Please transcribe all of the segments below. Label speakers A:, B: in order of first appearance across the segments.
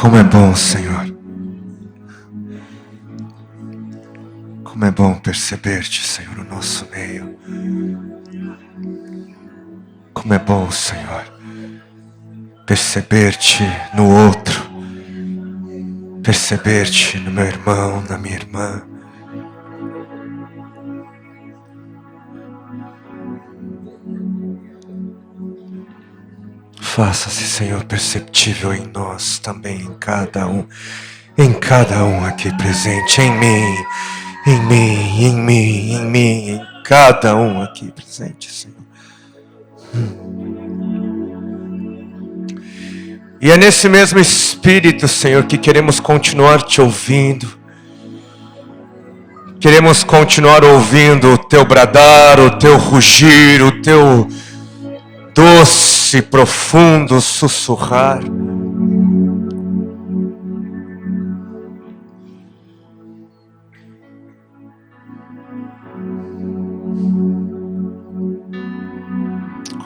A: Como é bom, Senhor. Como é bom perceber-te, Senhor, no nosso meio. Como é bom, Senhor, perceber-te no outro. Perceber-te no meu irmão, na minha irmã. Faça-se, Senhor, perceptível em nós também, em cada um aqui presente, em cada um aqui presente, Senhor. E é nesse mesmo espírito, Senhor, que queremos continuar te ouvindo. Queremos continuar ouvindo o teu bradar, o teu rugir, o teu doce, profundo sussurrar.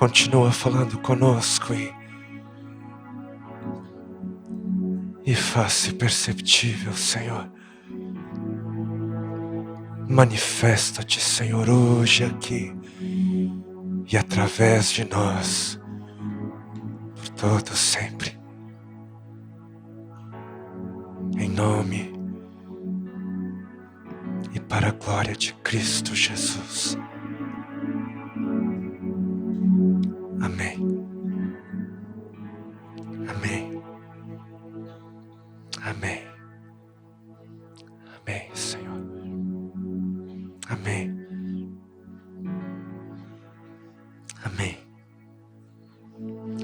A: Continua falando conosco e faz-se perceptível, Senhor. Manifesta-te, Senhor, hoje aqui e através de nós, por todo sempre. Em nome e para a glória de Cristo Jesus. Amém. Amém. Amém. Amém, Senhor. Amém. Amém.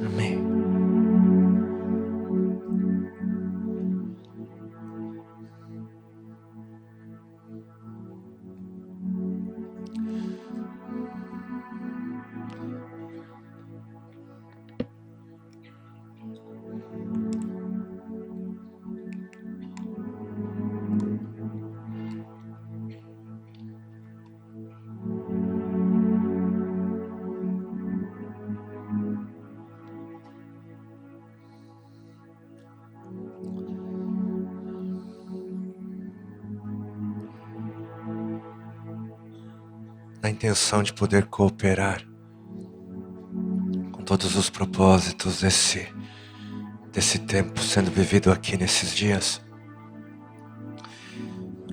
A: Amém. Na intenção de poder cooperar com todos os propósitos desse tempo sendo vivido aqui nesses dias.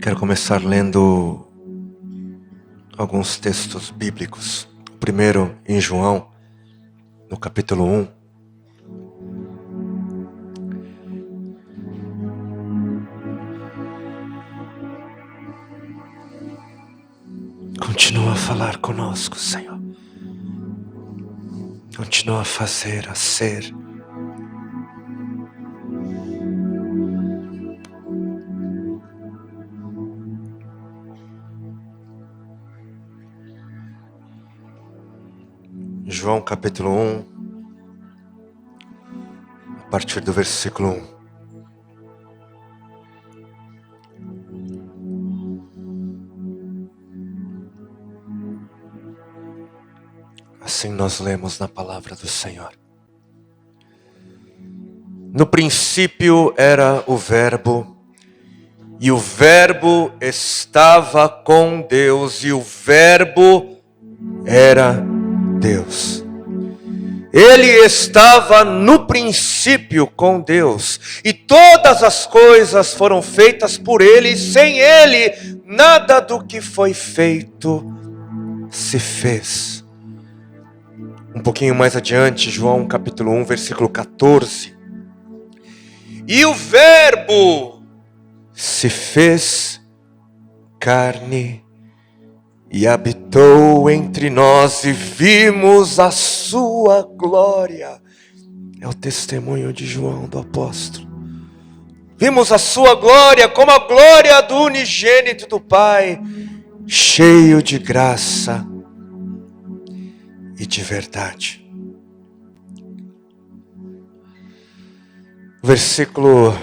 A: Quero começar lendo alguns textos bíblicos. O primeiro em João, no capítulo 1. Continua a falar conosco, Senhor. Continua a fazer, a ser. João capítulo 1, a partir do versículo 1. Assim nós lemos na palavra do Senhor. No princípio era o Verbo, e o Verbo estava com Deus, e o Verbo era Deus. Ele estava no princípio com Deus, e todas as coisas foram feitas por Ele, e sem Ele nada do que foi feito se fez. Um pouquinho mais adiante, João capítulo 1, versículo 14. E o Verbo se fez carne e habitou entre nós e vimos a sua glória. É o testemunho de João, do apóstolo. Vimos a sua glória como a glória do unigênito do Pai, cheio de graça e de verdade. Versículo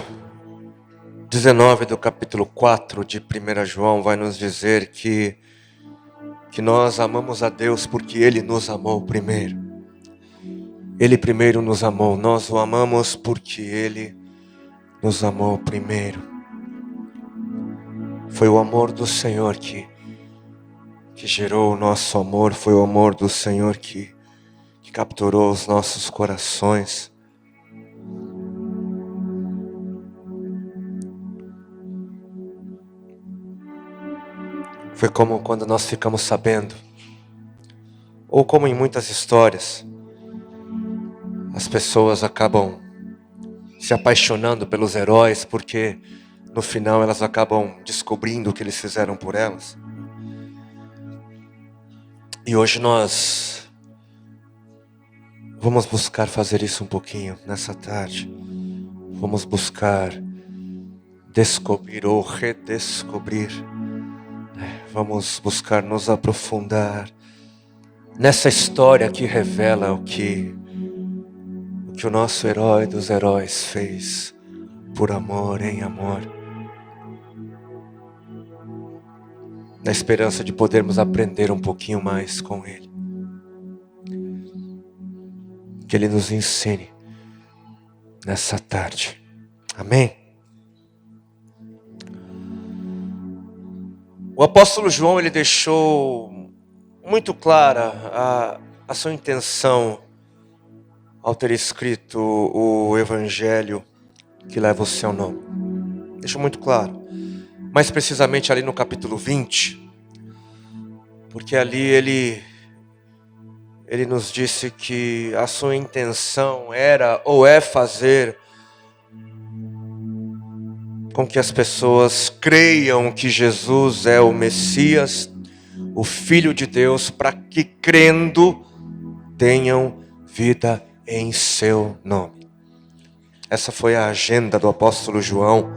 A: 19 do capítulo 4 de 1 João vai nos dizer que nós amamos a Deus porque Ele nos amou primeiro. Ele primeiro nos amou, nós o amamos porque Ele nos amou primeiro. Foi o amor do Senhor que gerou o nosso amor, foi o amor do Senhor que capturou os nossos corações. Foi como quando nós ficamos sabendo, ou como em muitas histórias, as pessoas acabam se apaixonando pelos heróis porque no final elas acabam descobrindo o que eles fizeram por elas. E hoje nós vamos buscar fazer isso um pouquinho nessa tarde. Vamos buscar descobrir ou redescobrir. Vamos buscar nos aprofundar nessa história que revela o que o nosso herói dos heróis fez por amor, em amor. Na esperança de podermos aprender um pouquinho mais com Ele. Que Ele nos ensine nessa tarde. Amém? O apóstolo João, ele deixou muito clara a sua intenção ao ter escrito o evangelho que leva o seu nome. Deixou muito claro. Mais precisamente ali no capítulo 20. Porque ali ele nos disse que a sua intenção era ou é fazer com que as pessoas creiam que Jesus é o Messias, o Filho de Deus, para que crendo tenham vida em seu nome. Essa foi a agenda do apóstolo João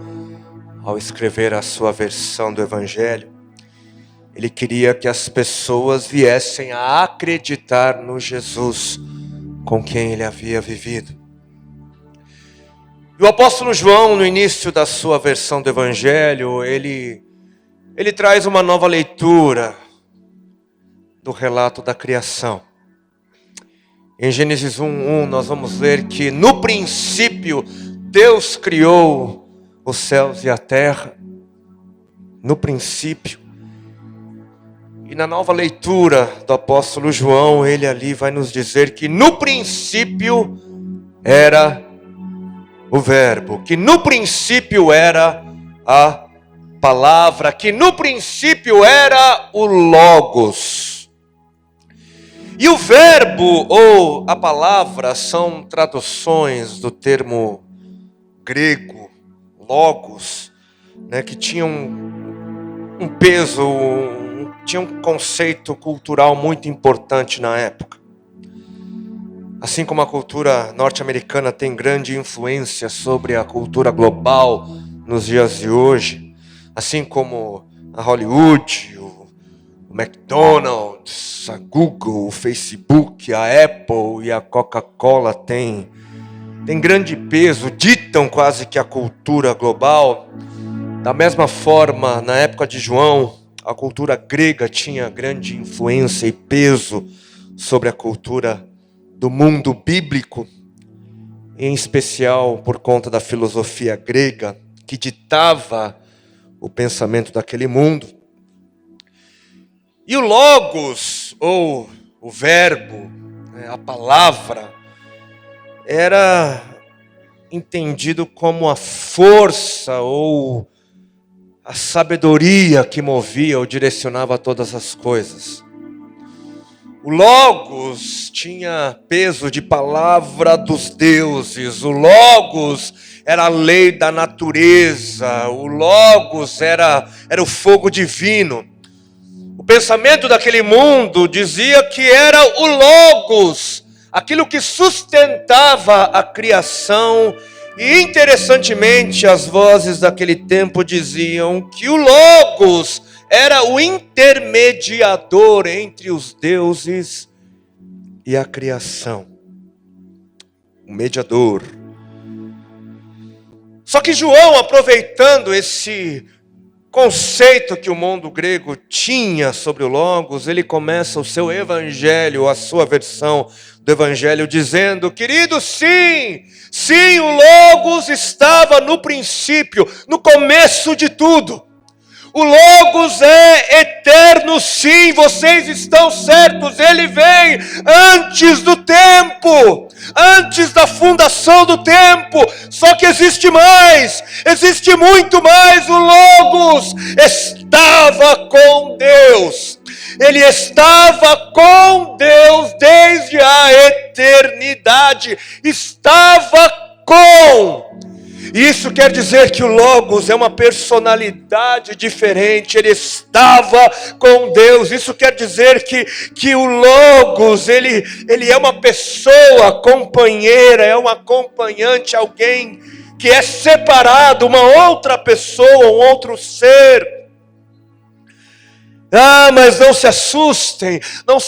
A: ao escrever a sua versão do Evangelho. Ele queria que as pessoas viessem a acreditar no Jesus com quem ele havia vivido. E o apóstolo João, no início da sua versão do Evangelho, ele traz uma nova leitura do relato da criação. Em Gênesis 1:1 nós vamos ler que no princípio Deus criou os céus e a terra. No princípio. E na nova leitura do apóstolo João, ele ali vai nos dizer que no princípio era o verbo, que no princípio era a palavra, que no princípio era o logos. E o verbo ou a palavra são traduções do termo grego, logos, que tinham um peso, tinha um conceito cultural muito importante na época. Assim como a cultura norte-americana tem grande influência sobre a cultura global nos dias de hoje, assim como a Hollywood, o McDonald's, a Google, o Facebook, a Apple e a Coca-Cola têm grande peso, ditam quase que a cultura global. Da mesma forma, na época de João, a cultura grega tinha grande influência e peso sobre a cultura do mundo bíblico, em especial por conta da filosofia grega que ditava o pensamento daquele mundo. E o logos, ou o verbo, a palavra, era entendido como a força ou a sabedoria que movia ou direcionava todas as coisas. O Logos tinha peso de palavra dos deuses. O Logos era a lei da natureza. O Logos era o fogo divino. O pensamento daquele mundo dizia que era o Logos, aquilo que sustentava a criação. E interessantemente, as vozes daquele tempo diziam que o Logos era o intermediador entre os deuses e a criação. O mediador. Só que João, aproveitando esse conceito que o mundo grego tinha sobre o Logos, ele começa o seu evangelho, a sua versão do evangelho, dizendo: querido, sim, o Logos estava no princípio, no começo de tudo. O Logos é eterno, sim, vocês estão certos, ele vem antes do tempo, antes da fundação do tempo. Só que existe mais, existe muito mais. O Logos estava com Deus, ele estava com Deus desde a eternidade, estava com. Isso quer dizer que o Logos é uma personalidade diferente, ele estava com Deus. Isso quer dizer que o Logos, ele é uma pessoa companheira, é um acompanhante, alguém que é separado, uma outra pessoa, um outro ser. Ah, mas não se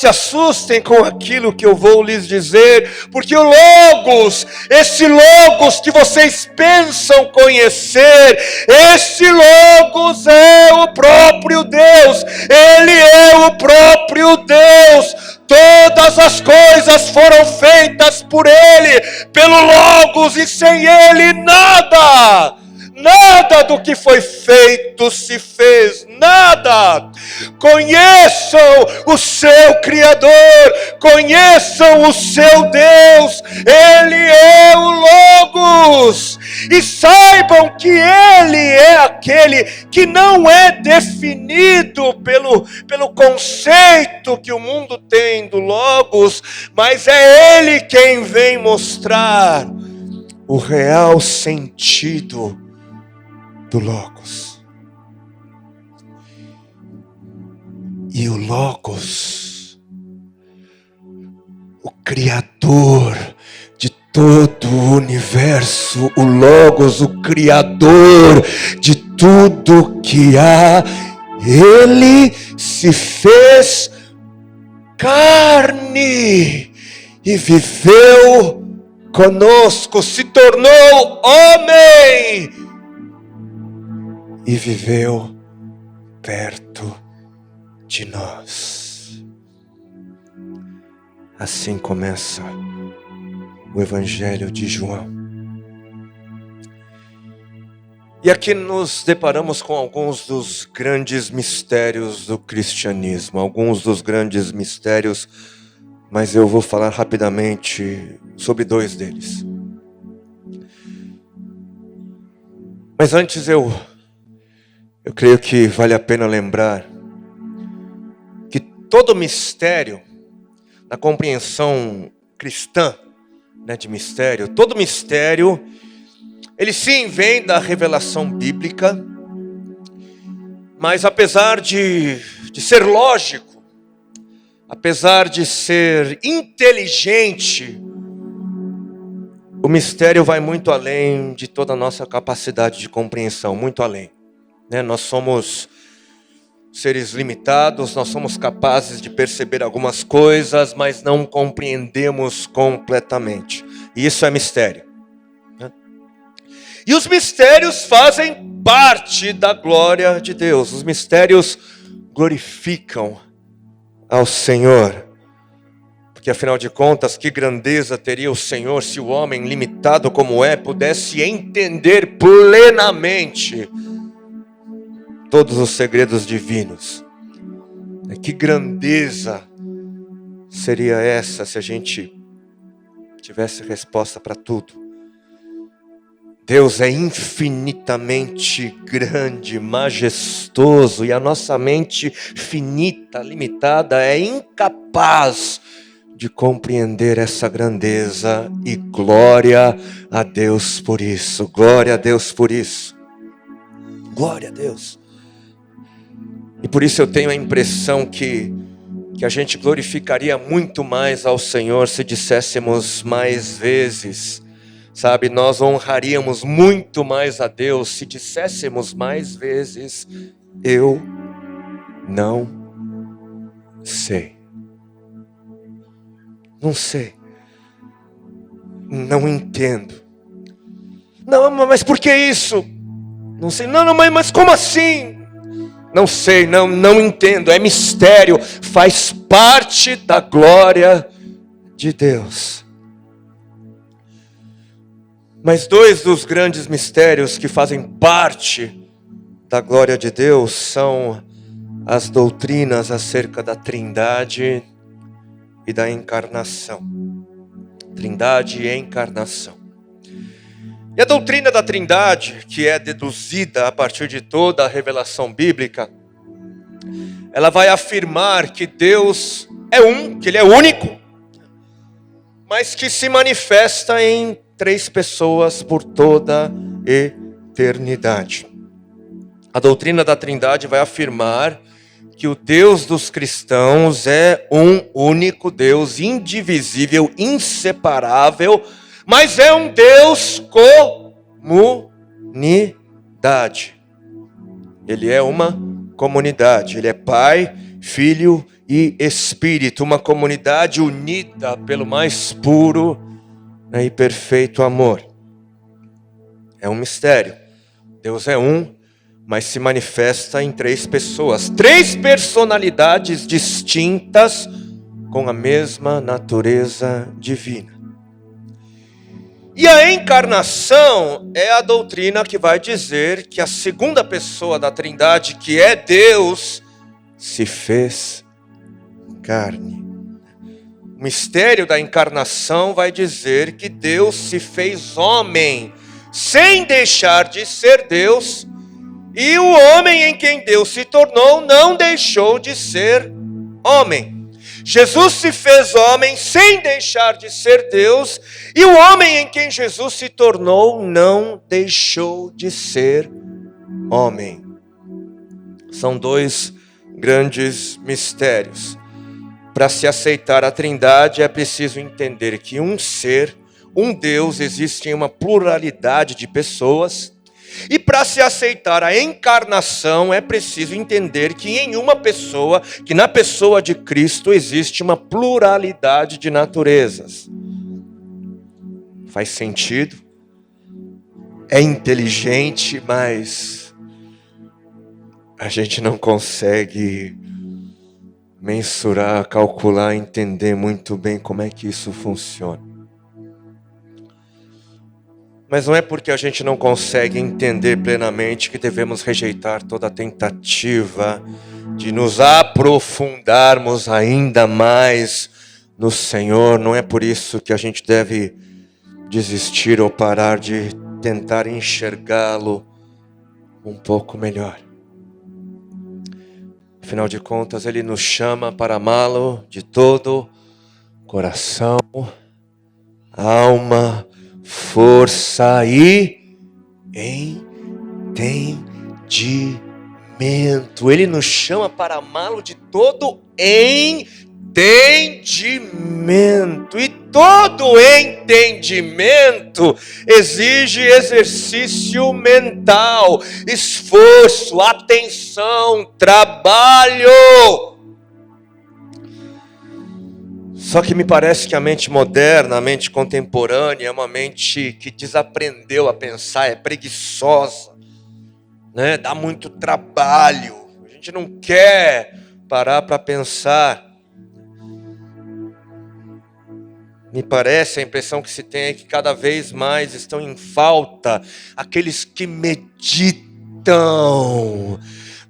A: assustem com aquilo que eu vou lhes dizer, porque o Logos, esse Logos que vocês pensam conhecer, esse Logos é o próprio Deus, ele é o próprio Deus. Todas as coisas foram feitas por ele, pelo Logos, e sem ele nada do que foi feito se fez, nada. Conheçam o seu Criador, conheçam o seu Deus, ele é o Logos, e saibam que ele é aquele que não é definido pelo conceito que o mundo tem do Logos, mas é ele quem vem mostrar o real sentido do Logos. E o Logos, o Criador de todo o universo, o Logos, o Criador de tudo que há, ele se fez carne e viveu conosco, se tornou homem e viveu perto de nós. Assim começa o Evangelho de João. E aqui nos deparamos com alguns dos grandes mistérios do cristianismo, alguns dos grandes mistérios, mas eu vou falar rapidamente sobre dois deles. Mas antes eu creio que vale a pena lembrar que todo mistério, na compreensão cristã, de mistério, todo mistério, ele sim vem da revelação bíblica, mas apesar de ser lógico, apesar de ser inteligente, o mistério vai muito além de toda a nossa capacidade de compreensão, muito além. Nós somos seres limitados, nós somos capazes de perceber algumas coisas, mas não compreendemos completamente. E isso é mistério. E os mistérios fazem parte da glória de Deus. Os mistérios glorificam ao Senhor. Porque afinal de contas, que grandeza teria o Senhor se o homem, limitado como é, pudesse entender plenamente todos os segredos divinos. Que grandeza seria essa se a gente tivesse resposta para tudo. Deus é infinitamente grande, majestoso, e a nossa mente finita, limitada, é incapaz de compreender essa grandeza, e glória a Deus por isso, glória a Deus por isso, glória a Deus. E por isso eu tenho a impressão que a gente glorificaria muito mais ao Senhor se disséssemos mais vezes, sabe? Nós honraríamos muito mais a Deus se disséssemos mais vezes: eu não sei. Não sei. Não entendo. Não, mas por que isso? Não sei. Não, mas como assim? Não sei, não entendo, é mistério, faz parte da glória de Deus. Mas dois dos grandes mistérios que fazem parte da glória de Deus são as doutrinas acerca da Trindade e da encarnação. Trindade e encarnação. E a doutrina da Trindade, que é deduzida a partir de toda a revelação bíblica, ela vai afirmar que Deus é um, que Ele é único, mas que se manifesta em 3 pessoas por toda a eternidade. A doutrina da Trindade vai afirmar que o Deus dos cristãos é um único Deus, indivisível, inseparável, mas é um Deus comunidade. Ele é uma comunidade, Ele é Pai, Filho e Espírito, uma comunidade unida pelo mais puro e perfeito amor. É um mistério. Deus é um, mas se manifesta em 3 pessoas, 3 personalidades distintas com a mesma natureza divina. E a encarnação é a doutrina que vai dizer que a segunda pessoa da Trindade, que é Deus, se fez carne. O mistério da encarnação vai dizer que Deus se fez homem, sem deixar de ser Deus, e o homem em quem Deus se tornou não deixou de ser homem. Jesus se fez homem sem deixar de ser Deus, e o homem em quem Jesus se tornou não deixou de ser homem. São 2 grandes mistérios. Para se aceitar a Trindade é preciso entender que um ser, um Deus, existe em uma pluralidade de pessoas. E para se aceitar a encarnação é preciso entender que em uma pessoa, que na pessoa de Cristo existe uma pluralidade de naturezas. Faz sentido? É inteligente, mas a gente não consegue mensurar, calcular, entender muito bem como é que isso funciona. Mas não é porque a gente não consegue entender plenamente que devemos rejeitar toda tentativa de nos aprofundarmos ainda mais no Senhor. Não é por isso que a gente deve desistir ou parar de tentar enxergá-lo um pouco melhor. Afinal de contas, Ele nos chama para amá-lo de todo coração, alma, força e entendimento. Ele nos chama para amá-lo de todo entendimento. E todo entendimento exige exercício mental, esforço, atenção, trabalho. Só que me parece que a mente moderna, a mente contemporânea, é uma mente que desaprendeu a pensar, é preguiçosa, né? Dá muito trabalho, a gente não quer parar para pensar. Me parece, a impressão que se tem é que cada vez mais estão em falta aqueles que meditam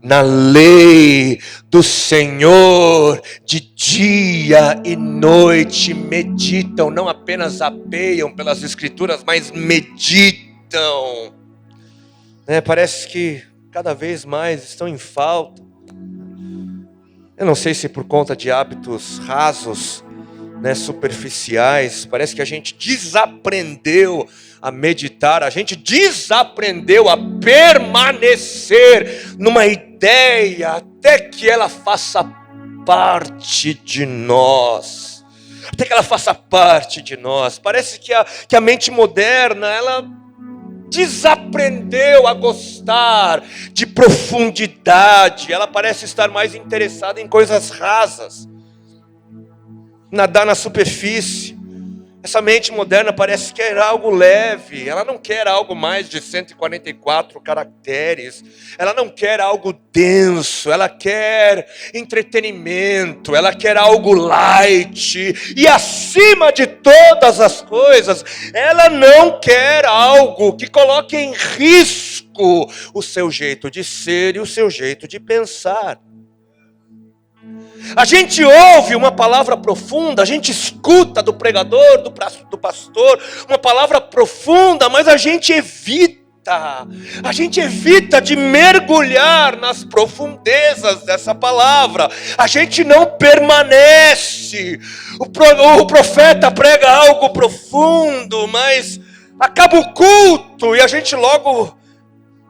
A: na lei do Senhor de dia e noite, meditam, não apenas apeiam pelas Escrituras, mas meditam. Parece que cada vez mais estão em falta. Eu não sei se por conta de hábitos rasos, superficiais, parece que a gente desaprendeu a meditar, a gente desaprendeu a permanecer numa ideia até que ela faça parte de nós. Até que ela faça parte de nós. Parece que a mente moderna, ela desaprendeu a gostar de profundidade. Ela parece estar mais interessada em coisas rasas. Nadar na superfície. Essa mente moderna parece querer algo leve, ela não quer algo mais de 144 caracteres, ela não quer algo denso, ela quer entretenimento, ela quer algo light, e acima de todas as coisas, ela não quer algo que coloque em risco o seu jeito de ser e o seu jeito de pensar. A gente ouve uma palavra profunda, a gente escuta do pregador, do pastor, uma palavra profunda, mas a gente evita de mergulhar nas profundezas dessa palavra, a gente não permanece. O profeta prega algo profundo, mas acaba o culto e a gente logo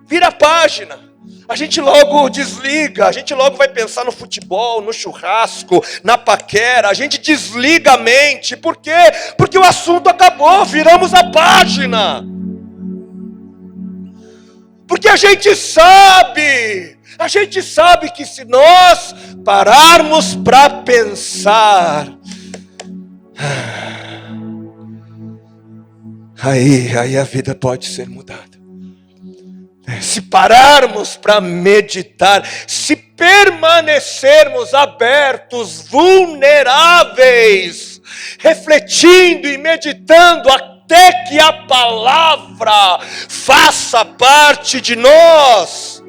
A: vira a página. A gente logo desliga, a gente logo vai pensar no futebol, no churrasco, na paquera, a gente desliga a mente. Por quê? Porque o assunto acabou, viramos a página. Porque a gente sabe que se nós pararmos para pensar, aí a vida pode ser mudada. Se pararmos para meditar, se permanecermos abertos, vulneráveis, refletindo e meditando até que a palavra faça parte de nós,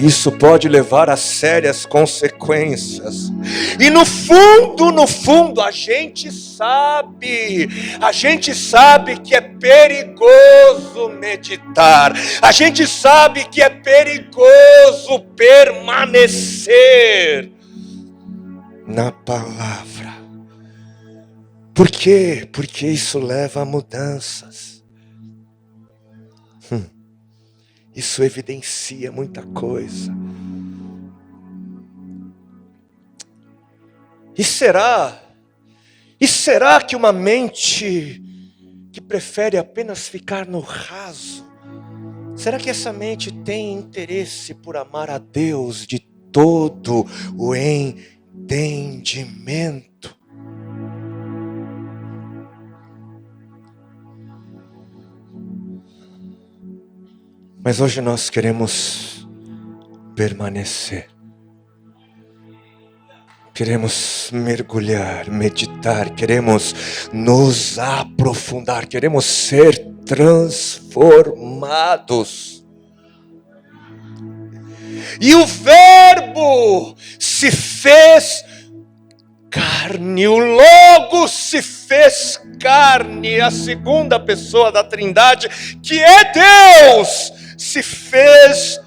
A: isso pode levar a sérias consequências. E no fundo, a gente sabe que é perigoso meditar. A gente sabe que é perigoso permanecer na palavra. Por quê? Porque isso leva a mudanças. Isso evidencia muita coisa. E será que uma mente que prefere apenas ficar no raso, será que essa mente tem interesse por amar a Deus de todo o entendimento? Mas hoje nós queremos permanecer. Queremos mergulhar, meditar, queremos nos aprofundar, queremos ser transformados. E o Verbo se fez carne, o Logos se fez carne, a segunda pessoa da Trindade, que é Deus, se fez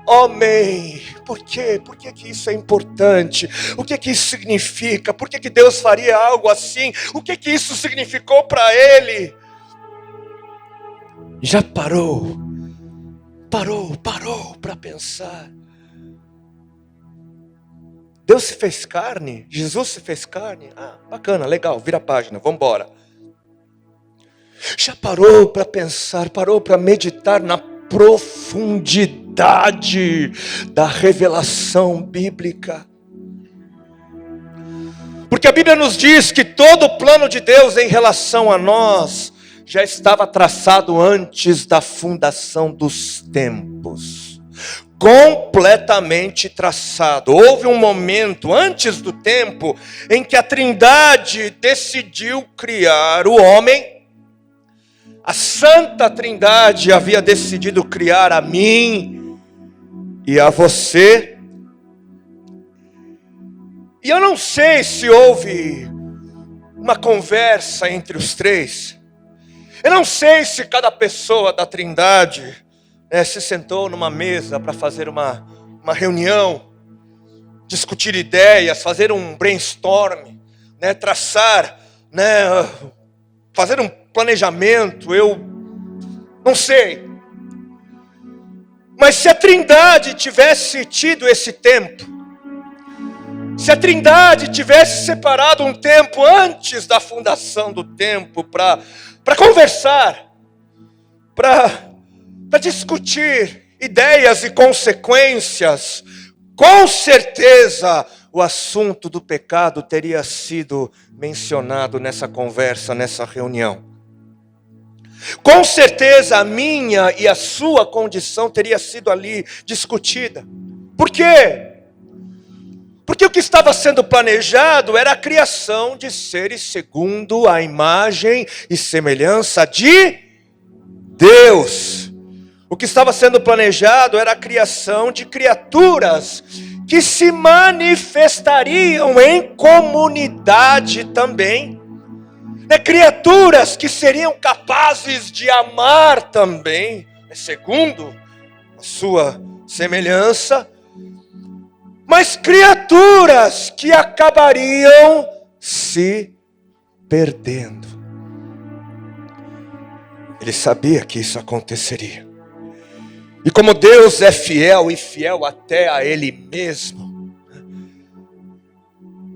A: homem. Por quê? Por que isso é importante? O que isso significa? Por que Deus faria algo assim? O que isso significou para ele? Já parou para pensar? Deus se fez carne? Jesus se fez carne? Bacana, legal, vira a página, vamos embora. Já parou para pensar, parou para meditar na profundidade da revelação bíblica? Porque a Bíblia nos diz que todo o plano de Deus em relação a nós já estava traçado antes da fundação dos tempos. Completamente traçado. Houve um momento antes do tempo em que a Trindade decidiu criar o homem. A Santa Trindade havia decidido criar a mim e a você. E eu não sei se houve uma conversa entre os três. Eu não sei se cada pessoa da Trindade se sentou numa mesa para fazer uma reunião, discutir ideias, fazer um brainstorm, traçar, fazer um planejamento, eu não sei. Mas se a Trindade tivesse tido esse tempo, se a Trindade tivesse separado um tempo antes da fundação do tempo para conversar, para discutir ideias e consequências, com certeza o assunto do pecado teria sido mencionado nessa conversa, nessa reunião. Com certeza a minha e a sua condição teria sido ali discutida. Por quê? Porque o que estava sendo planejado era a criação de seres segundo a imagem e semelhança de Deus. O que estava sendo planejado era a criação de criaturas que se manifestariam em comunidade também. Criaturas que seriam capazes de amar também, segundo a sua semelhança, mas criaturas que acabariam se perdendo. Ele sabia que isso aconteceria. E como Deus é fiel e fiel até a Ele mesmo,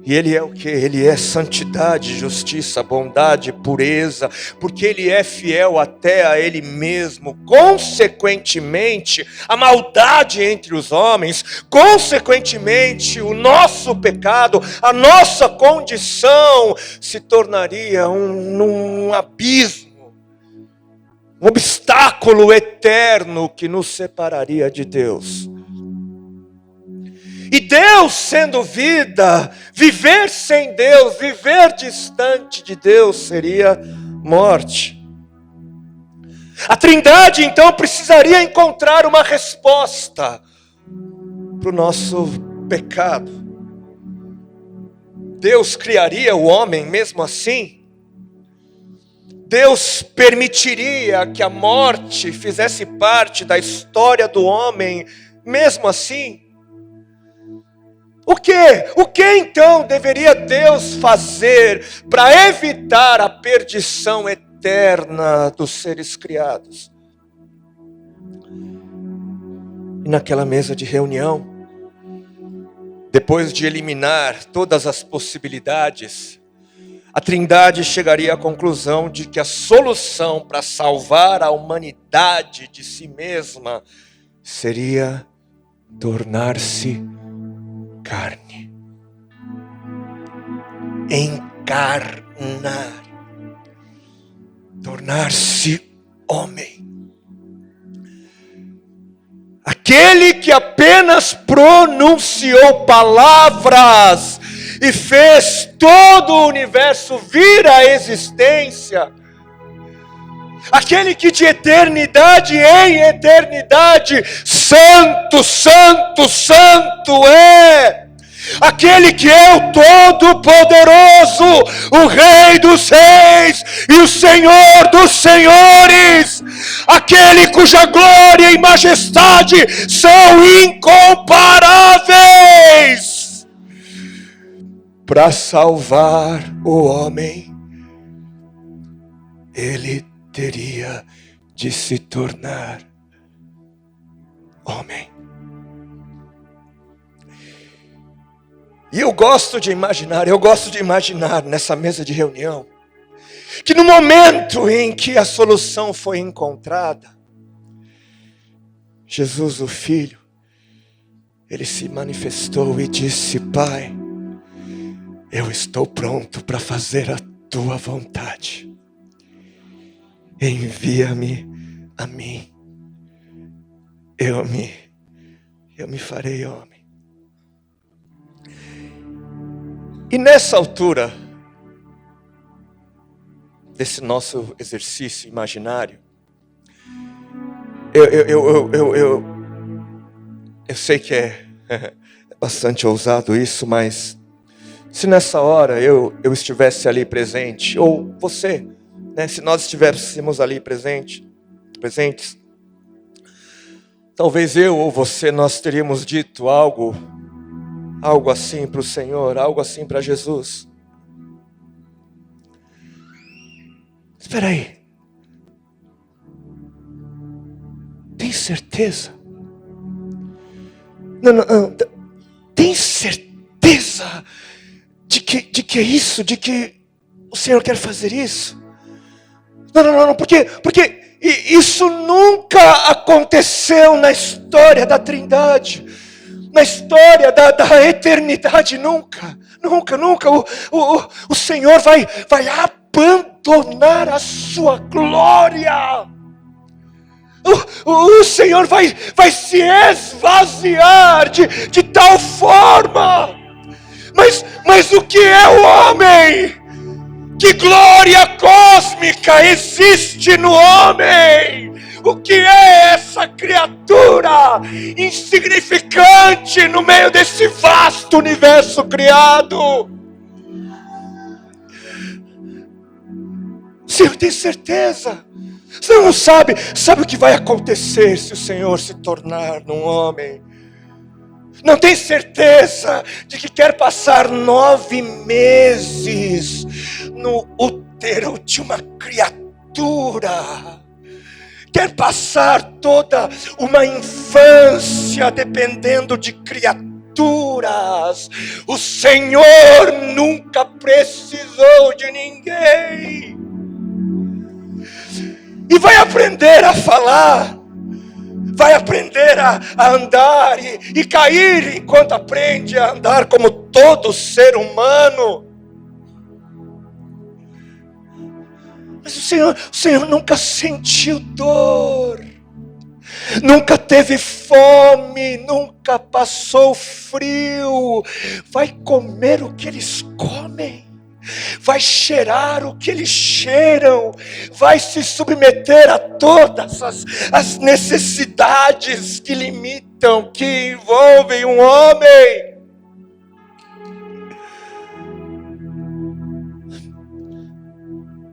A: e Ele é o que? Ele é santidade, justiça, bondade, pureza, porque Ele é fiel até a Ele mesmo. Consequentemente, a maldade entre os homens, consequentemente, o nosso pecado, a nossa condição se tornaria um abismo, um obstáculo eterno que nos separaria de Deus. E Deus sendo vida, viver sem Deus, viver distante de Deus seria morte. A Trindade então precisaria encontrar uma resposta para o nosso pecado. Deus criaria o homem mesmo assim? Deus permitiria que a morte fizesse parte da história do homem mesmo assim? O que então deveria Deus fazer para evitar a perdição eterna dos seres criados? E naquela mesa de reunião, depois de eliminar todas as possibilidades, a Trindade chegaria à conclusão de que a solução para salvar a humanidade de si mesma seria tornar-se carne, encarnar, tornar-se homem. Aquele que apenas pronunciou palavras e fez todo o universo vir à existência. Aquele que de eternidade em eternidade, santo, santo, santo é. Aquele que é o Todo-Poderoso, o Rei dos Reis e o Senhor dos Senhores. Aquele cuja glória e majestade são incomparáveis. Para salvar o homem, Ele teria de se tornar homem. E eu gosto de imaginar nessa mesa de reunião, que no momento em que a solução foi encontrada, Jesus, o Filho, Ele se manifestou e disse: Pai, eu estou pronto para fazer a Tua vontade. Envia-me a mim. Eu me farei homem. E nessa altura desse nosso exercício imaginário, eu sei que é bastante ousado isso, mas se nessa hora eu estivesse ali presente, ou você, se nós estivéssemos ali presentes, talvez eu ou você, nós teríamos dito algo assim para o Senhor, algo assim para Jesus. Espera aí, tem certeza? Não, tem certeza de que é isso, de que o Senhor quer fazer isso? Não, porque isso nunca aconteceu na história da Trindade.
B: Na história da eternidade, nunca o Senhor vai abandonar a sua glória. O Senhor vai se esvaziar de tal forma. Mas o que é o homem? Que glória cósmica existe no homem? O que é essa criatura insignificante no meio desse vasto universo criado? O Senhor tem certeza? Você não sabe o que vai acontecer se o Senhor se tornar um homem? Não tem certeza de que quer passar 9 meses no útero de uma criatura? Quer passar toda uma infância dependendo de criaturas? O Senhor nunca precisou de ninguém. E vai aprender a falar, vai aprender a andar e cair enquanto aprende a andar como todo ser humano. Mas o Senhor nunca sentiu dor, nunca teve fome, nunca passou frio. Vai comer o que eles comem, vai cheirar o que eles cheiram, vai se submeter a todas as necessidades que limitam, que envolvem um homem.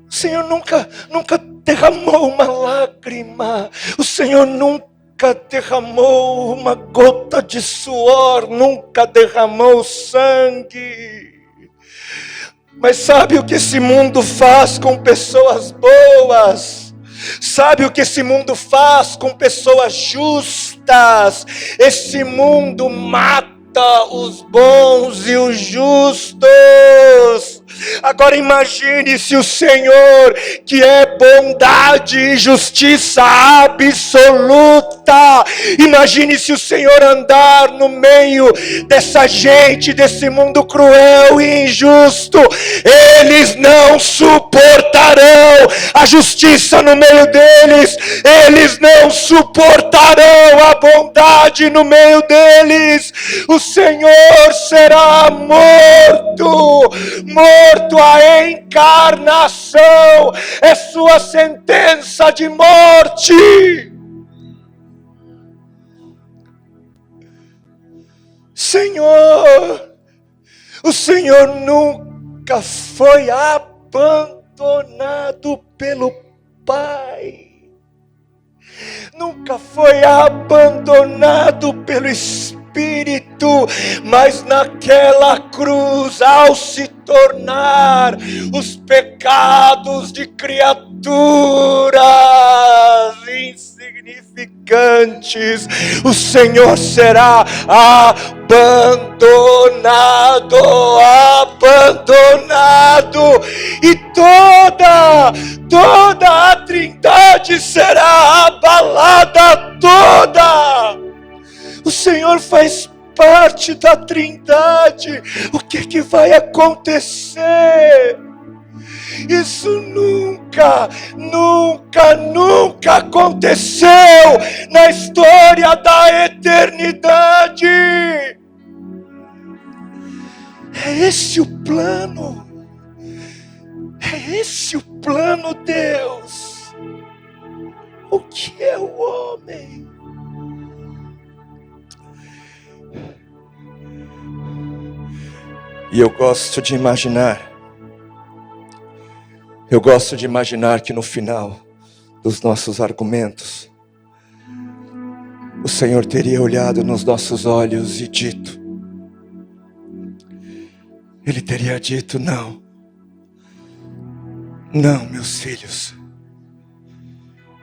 B: O Senhor nunca derramou uma lágrima, o Senhor nunca derramou uma gota de suor, nunca derramou sangue. Mas sabe o que esse mundo faz com pessoas boas? Sabe o que esse mundo faz com pessoas justas? Esse mundo mata os bons e os justos. Agora imagine se o Senhor, que é bondade e justiça absoluta, imagine se o Senhor andar no meio dessa gente, desse mundo cruel e injusto. Eles não suportarão a justiça no meio deles, eles não suportarão a bondade no meio deles. O Senhor será morto a encarnação é sua sentença de morte. O Senhor nunca foi abandonado pelo Pai, nunca foi abandonado pelo Espírito, mas naquela cruz, ao se tornar os pecados de criaturas insignificantes, o Senhor será abandonado, e toda a Trindade será abalada toda. O Senhor faz parte da Trindade. O que vai acontecer? Isso nunca aconteceu na história da eternidade. É esse o plano. É esse o plano, Deus. O que é o homem? E eu gosto de imaginar que no final dos nossos argumentos, o Senhor teria olhado nos nossos olhos e dito, Ele teria dito, não, meus filhos,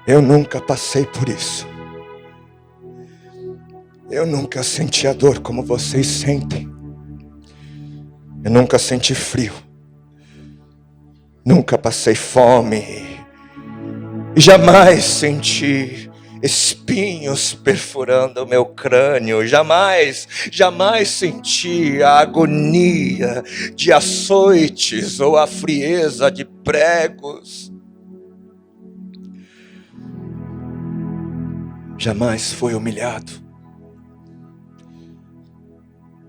B: eu nunca passei por isso. Eu nunca senti a dor como vocês sentem. Eu nunca senti frio, nunca passei fome, e jamais senti espinhos perfurando o meu crânio. Jamais senti a agonia de açoites ou a frieza de pregos. Jamais fui humilhado.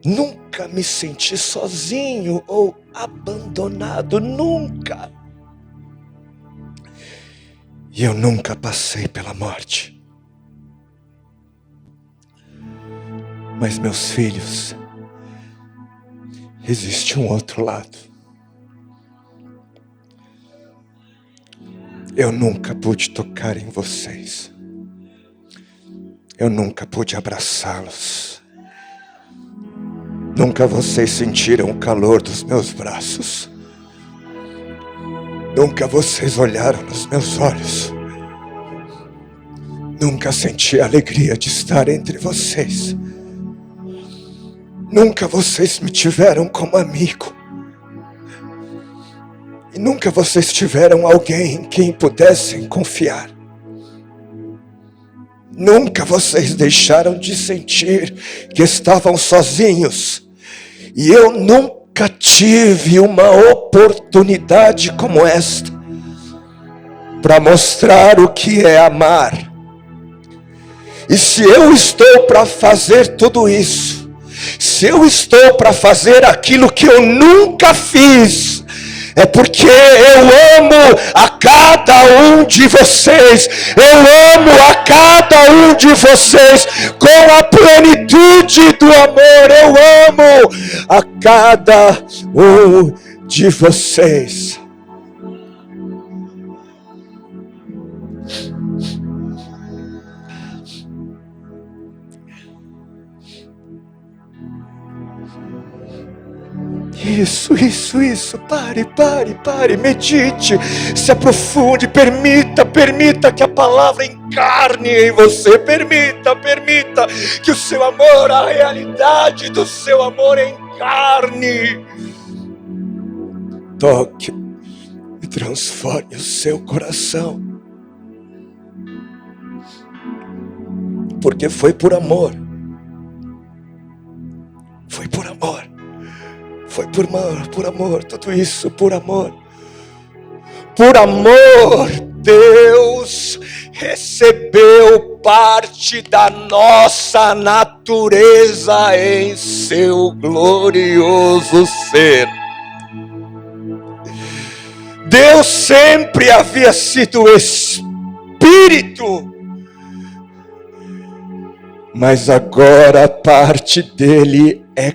B: Nunca me senti sozinho ou abandonado, nunca. E eu nunca passei pela morte. Mas, meus filhos, existe um outro lado. Eu nunca pude tocar em vocês. Eu nunca pude abraçá-los. Nunca vocês sentiram o calor dos meus braços. Nunca vocês olharam nos meus olhos. Nunca senti a alegria de estar entre vocês. Nunca vocês me tiveram como amigo. E nunca vocês tiveram alguém em quem pudessem confiar. Nunca vocês deixaram de sentir que estavam sozinhos. E eu nunca tive uma oportunidade como esta para mostrar o que é amar. E se eu estou para fazer tudo isso, se eu estou para fazer aquilo que eu nunca fiz, é porque eu amo a cada um de vocês. Eu amo a cada um de vocês com a plenitude do amor. Eu amo a cada um de vocês. Isso, pare, medite, se aprofunde, permita que a palavra encarne em você, permita que o seu amor, a realidade do seu amor encarne, toque e transforme o seu coração, porque foi por amor, tudo isso por amor. Por amor, Deus recebeu parte da nossa natureza em seu glorioso ser. Deus sempre havia sido Espírito, mas agora parte dele é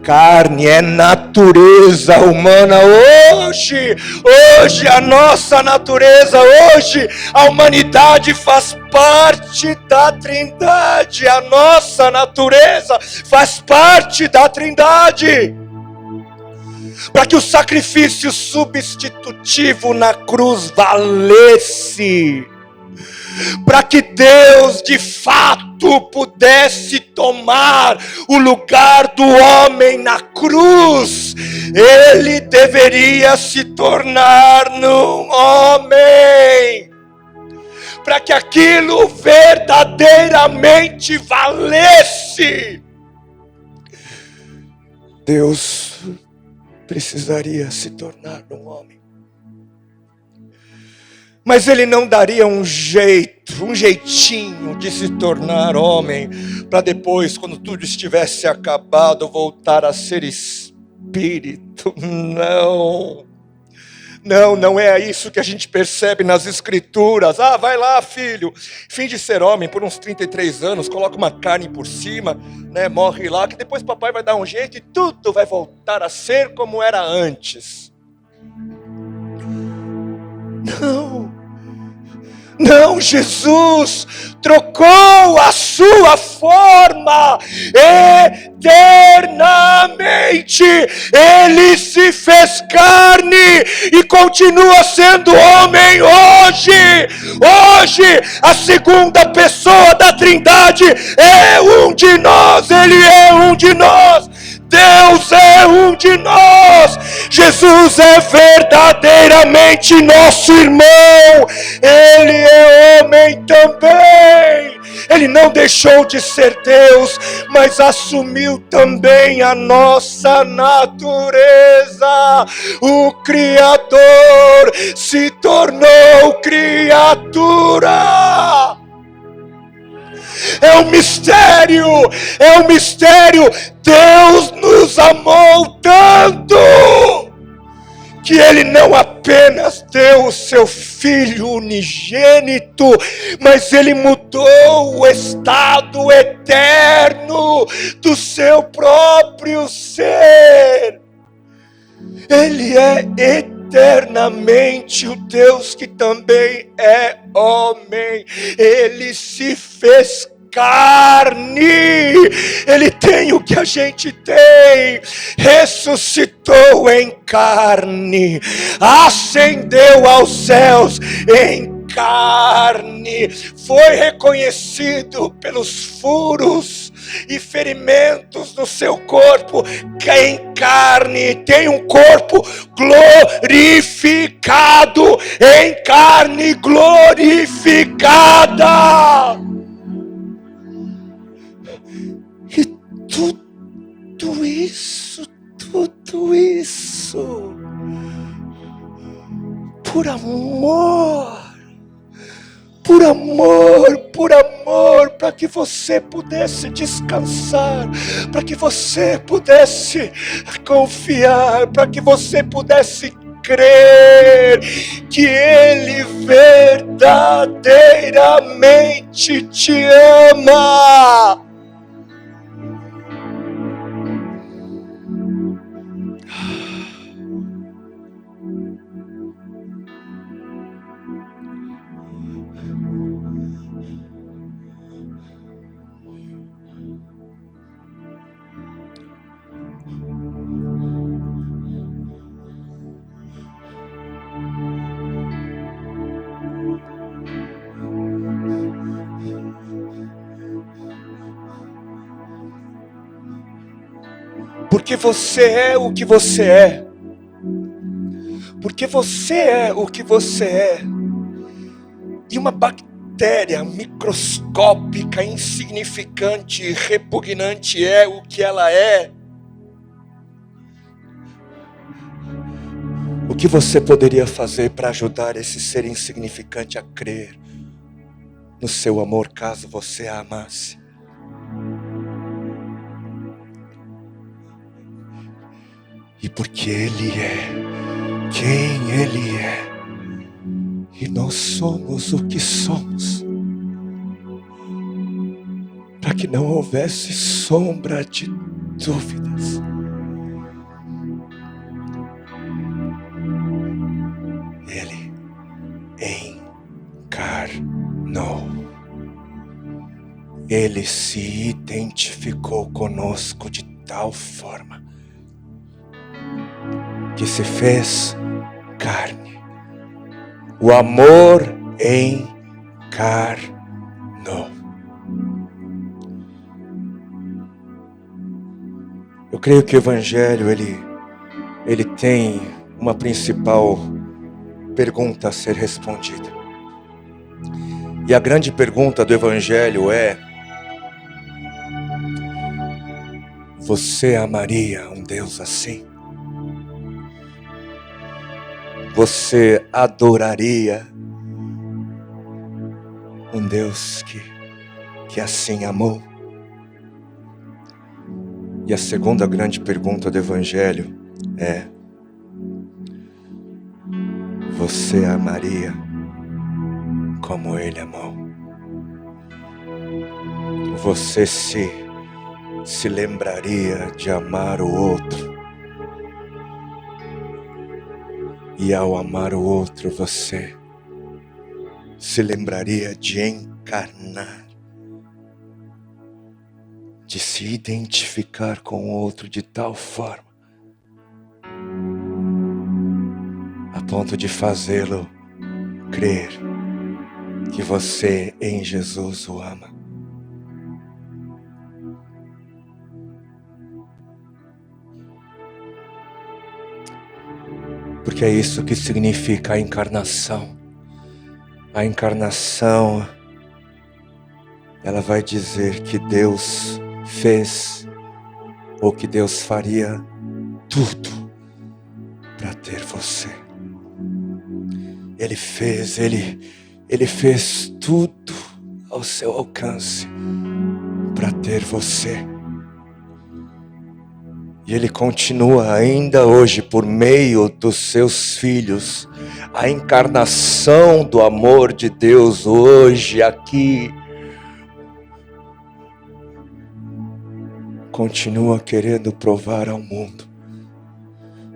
B: carne, é natureza humana. Hoje a nossa natureza, hoje a humanidade faz parte da Trindade. A nossa natureza faz parte da Trindade. Para que o sacrifício substitutivo na cruz valesse, para que Deus de fato pudesse tomar o lugar do homem na cruz, ele deveria se tornar num homem, para que aquilo verdadeiramente valesse. Deus precisaria se tornar um homem. Mas ele não daria um jeitinho de se tornar homem, para depois, quando tudo estivesse acabado, voltar a ser espírito. Não é isso que a gente percebe nas escrituras. Vai lá, filho, finge ser homem por uns 33 anos, coloca uma carne por cima, né, morre lá, que depois papai vai dar um jeito e tudo vai voltar a ser como era antes. Não, Jesus trocou a sua forma eternamente. Ele se fez carne e continua sendo homem hoje. Hoje, a segunda pessoa da Trindade é um de nós. Ele é um de nós. Deus é um de nós. Jesus é verdadeiramente nosso irmão. Ele é homem também. Ele não deixou de ser Deus, mas assumiu também a nossa natureza. O Criador se tornou criatura. É um mistério, é um mistério. Deus nos amou tanto que Ele não apenas deu o seu Filho unigênito, mas Ele mudou o estado eterno do seu próprio ser. Ele é eternamente o Deus que também é homem. Ele se fez carne. Ele tem o que a gente tem. Ressuscitou em carne. Ascendeu aos céus em carne. Foi reconhecido pelos furos e ferimentos no seu corpo, que em carne, tem um corpo glorificado, em carne glorificada. E tudo isso, por amor, para que você pudesse descansar, para que você pudesse confiar, para que você pudesse crer que Ele verdadeiramente te ama. Porque você é o que você é. Porque você é o que você é. E uma bactéria microscópica, insignificante e repugnante é o que ela é. O que você poderia fazer para ajudar esse ser insignificante a crer no seu amor, caso você a amasse? E porque Ele é quem Ele é, e nós somos o que somos, para que não houvesse sombra de dúvidas, Ele encarnou. Ele se identificou conosco de tal forma que se fez carne. O amor encarnou. Eu creio que o Evangelho, ele tem uma principal pergunta a ser respondida. E a grande pergunta do Evangelho é: você amaria um Deus assim? Você adoraria um Deus que assim amou? E a segunda grande pergunta do Evangelho é: você amaria como Ele amou? Você se lembraria de amar o outro? E ao amar o outro, você se lembraria de encarnar, de se identificar com o outro de tal forma, a ponto de fazê-lo crer que você em Jesus o ama? Porque é isso que significa a encarnação. A encarnação, ela vai dizer que Deus fez, ou que Deus faria tudo para ter você. Ele fez tudo ao seu alcance para ter você. E Ele continua ainda hoje, por meio dos seus filhos, a encarnação do amor de Deus hoje, aqui, continua querendo provar ao mundo,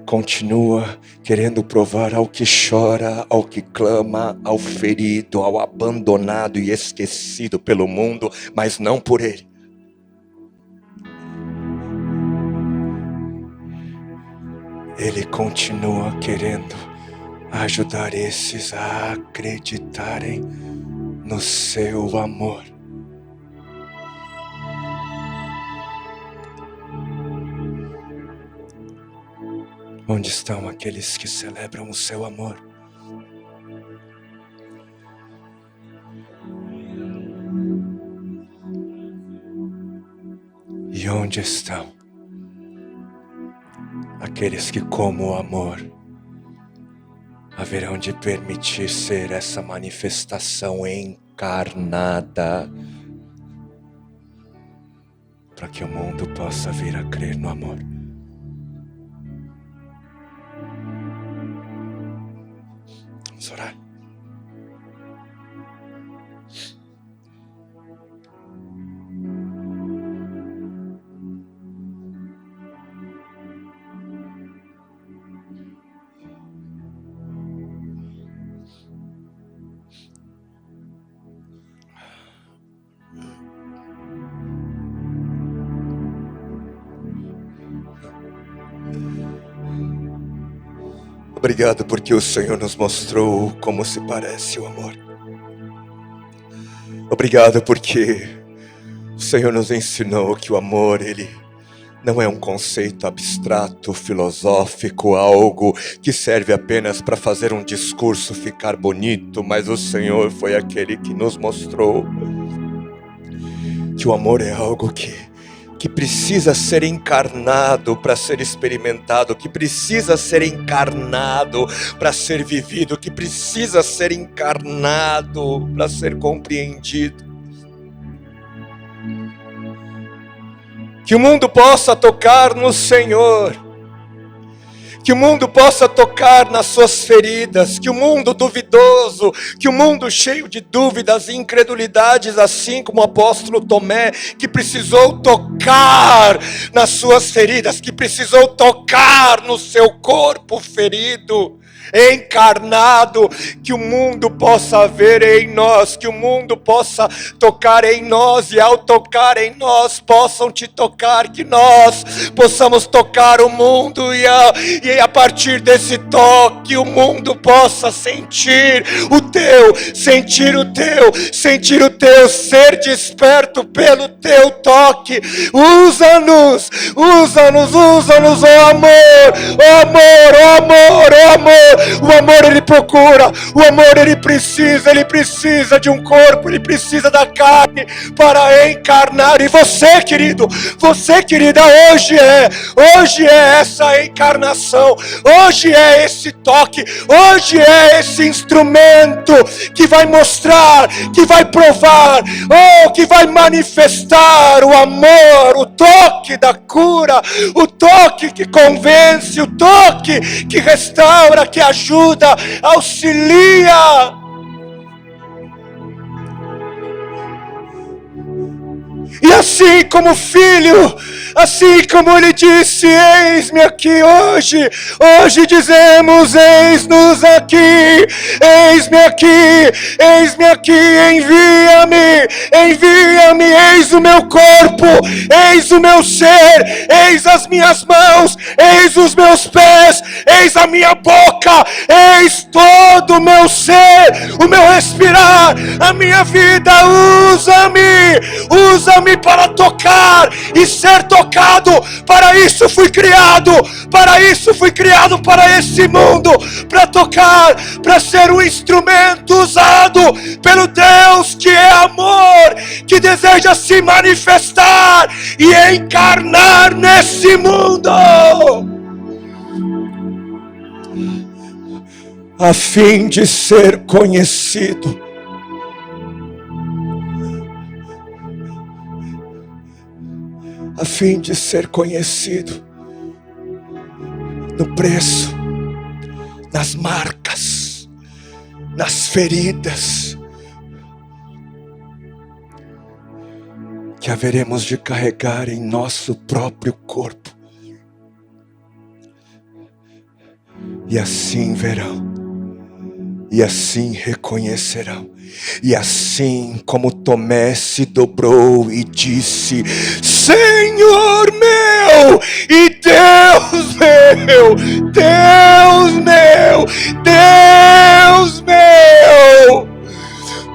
B: continua querendo provar ao que chora, ao que clama, ao ferido, ao abandonado e esquecido pelo mundo, mas não por Ele. Ele continua querendo ajudar esses a acreditarem no seu amor. Onde estão aqueles que celebram o seu amor? E onde estão aqueles que, como o amor, haverão de permitir ser essa manifestação encarnada, para que o mundo possa vir a crer no amor? Vamos orar. Obrigado porque o Senhor nos mostrou como se parece o amor. Obrigado porque o Senhor nos ensinou que o amor, ele não é um conceito abstrato, filosófico, algo que serve apenas para fazer um discurso ficar bonito, mas o Senhor foi aquele que nos mostrou que o amor é algo que precisa ser encarnado para ser experimentado, que precisa ser encarnado para ser vivido, que precisa ser encarnado para ser compreendido. Que o mundo possa tocar no Senhor, que o mundo possa tocar nas suas feridas, que o mundo duvidoso, que o mundo cheio de dúvidas e incredulidades, assim como o apóstolo Tomé, que precisou tocar nas suas feridas, que precisou tocar no seu corpo ferido, encarnado, que o mundo possa ver em nós, que o mundo possa tocar em nós, e ao tocar em nós, possam te tocar, que nós possamos tocar o mundo, e a partir desse toque, o mundo possa sentir o teu, ser desperto pelo teu toque. Usa-nos, ó amor, o amor ele procura, o amor ele precisa de um corpo, ele precisa da carne para encarnar. E você, querido, você, querida, hoje é essa encarnação, hoje é esse toque, hoje é esse instrumento que vai mostrar, que vai provar, que vai manifestar o amor, o toque da cura, o toque que convence, o toque que restaura, que ajuda, auxilia. E assim como filho, assim como ele disse, eis-me aqui hoje dizemos, eis-nos aqui, eis-me aqui, envia-me, eis o meu corpo, eis o meu ser, eis as minhas mãos, eis os meus pés, eis a minha boca, eis todo o meu ser, o meu respirar, a minha vida, usa usa-me para tocar e ser tocado. Para isso fui criado, para esse mundo, para tocar, para ser um instrumento usado pelo Deus que é amor, que deseja se manifestar e encarnar nesse mundo, a fim de ser conhecido. A fim de ser conhecido no preço, nas marcas, nas feridas que haveremos de carregar em nosso próprio corpo. E assim verão, e assim reconhecerão, e assim como Tomé se dobrou e disse: Senhor meu e Deus meu, Deus meu, Deus meu,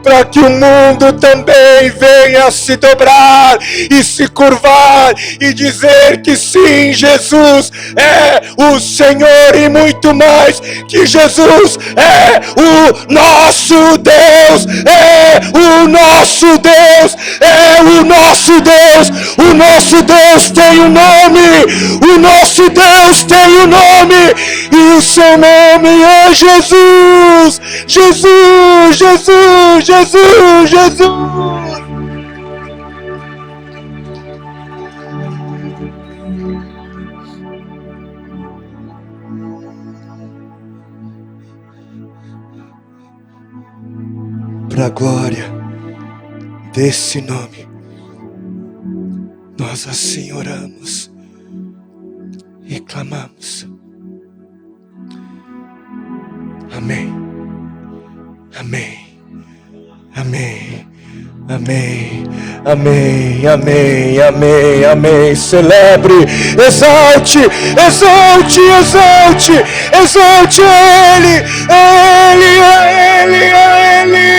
B: para que o mundo também venha se dobrar e se curvar e dizer que sim, Jesus é o Senhor, e muito mais, que Jesus é o nosso Deus, é o nosso Deus, é o nosso Deus. O nosso Deus tem um nome, o nosso Deus tem um nome, e o seu nome é Jesus, Jesus, Jesus, Jesus, Jesus. Para a glória desse nome, nós assim oramos e clamamos. Amém, amém, amém, amém, amém, amém, amém, amém. Celebre, exalte, exalte, exalte, exalte Ele, Ele, Ele, Ele.